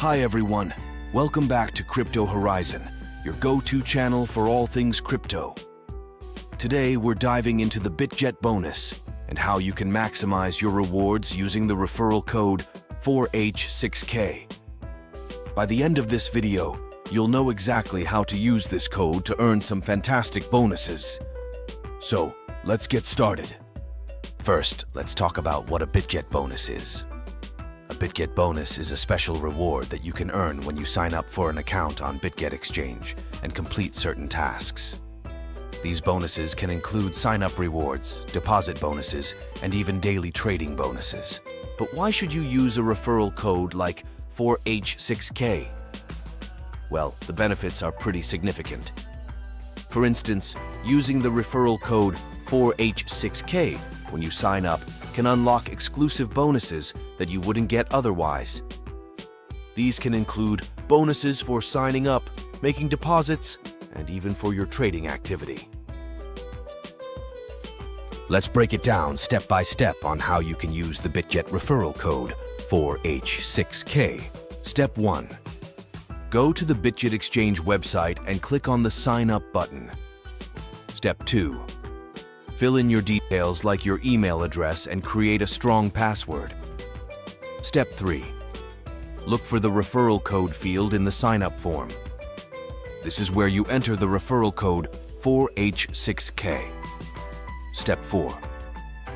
Hi everyone, welcome back to Crypto Horizon, your go-to channel for all things crypto. Today we're diving into the Bitget bonus and how you can maximize your rewards using the referral code 4H6K. By the end of this video, you'll know exactly how to use this code to earn some fantastic bonuses. So, let's get started. First, let's talk about what a Bitget bonus is. A Bitget bonus is a special reward that you can earn when you sign up for an account on Bitget Exchange and complete certain tasks. These bonuses can include sign-up rewards, deposit bonuses, and even daily trading bonuses. But why should you use a referral code like 4H6K? Well, the benefits are pretty significant. For instance, using the referral code 4H6K when you sign up can unlock exclusive bonuses that you wouldn't get otherwise. These can include bonuses for signing up, making deposits, and even for your trading activity. Let's break it down step by step on how you can use the Bitget referral code 4H6K. Step 1. Go to the Bitget Exchange website and click on the Sign Up button. Step 2. Fill in your details like your email address and create a strong password. Step 3. Look for the referral code field in the sign-up form. This is where you enter the referral code 4H6K. Step 4.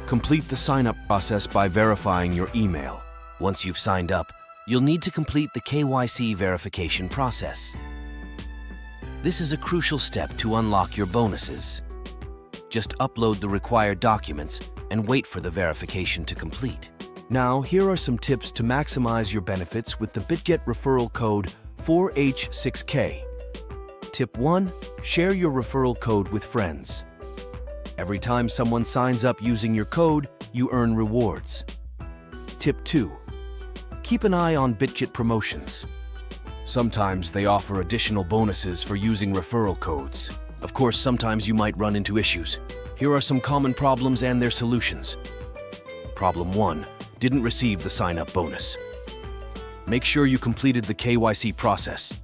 Complete the sign-up process by verifying your email. Once you've signed up, you'll need to complete the KYC verification process. This is a crucial step to unlock your bonuses. Just upload the required documents and wait for the verification to complete. Now, here are some tips to maximize your benefits with the Bitget referral code 4H6K. Tip 1. Share your referral code with friends. Every time someone signs up using your code, you earn rewards. Tip 2. Keep an eye on Bitget promotions. Sometimes they offer additional bonuses for using referral codes. Of course, sometimes you might run into issues. Here are some common problems and their solutions. Problem 1. Didn't receive the sign-up bonus. Make sure you completed the KYC process.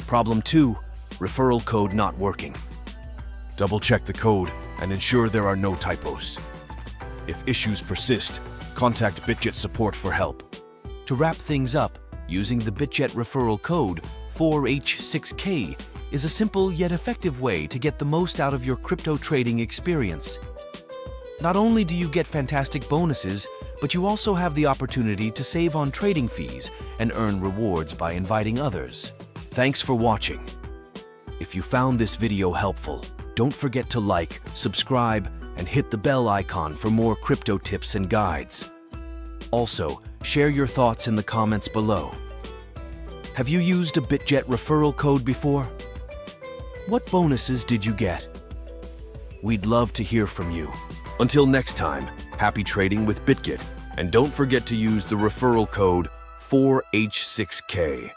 Problem 2. Referral code not working. Double-check the code and ensure there are no typos. If issues persist, contact Bitget support for help. To wrap things up, using the Bitget referral code 4H6K is a simple yet effective way to get the most out of your crypto trading experience. Not only do you get fantastic bonuses, but you also have the opportunity to save on trading fees and earn rewards by inviting others. Thanks for watching. If you found this video helpful, don't forget to like, subscribe, and hit the bell icon for more crypto tips and guides. Also, share your thoughts in the comments below. Have you used a Bitget referral code before? What bonuses did you get? We'd love to hear from you. Until next time, happy trading with Bitget, and don't forget to use the referral code 4H6K.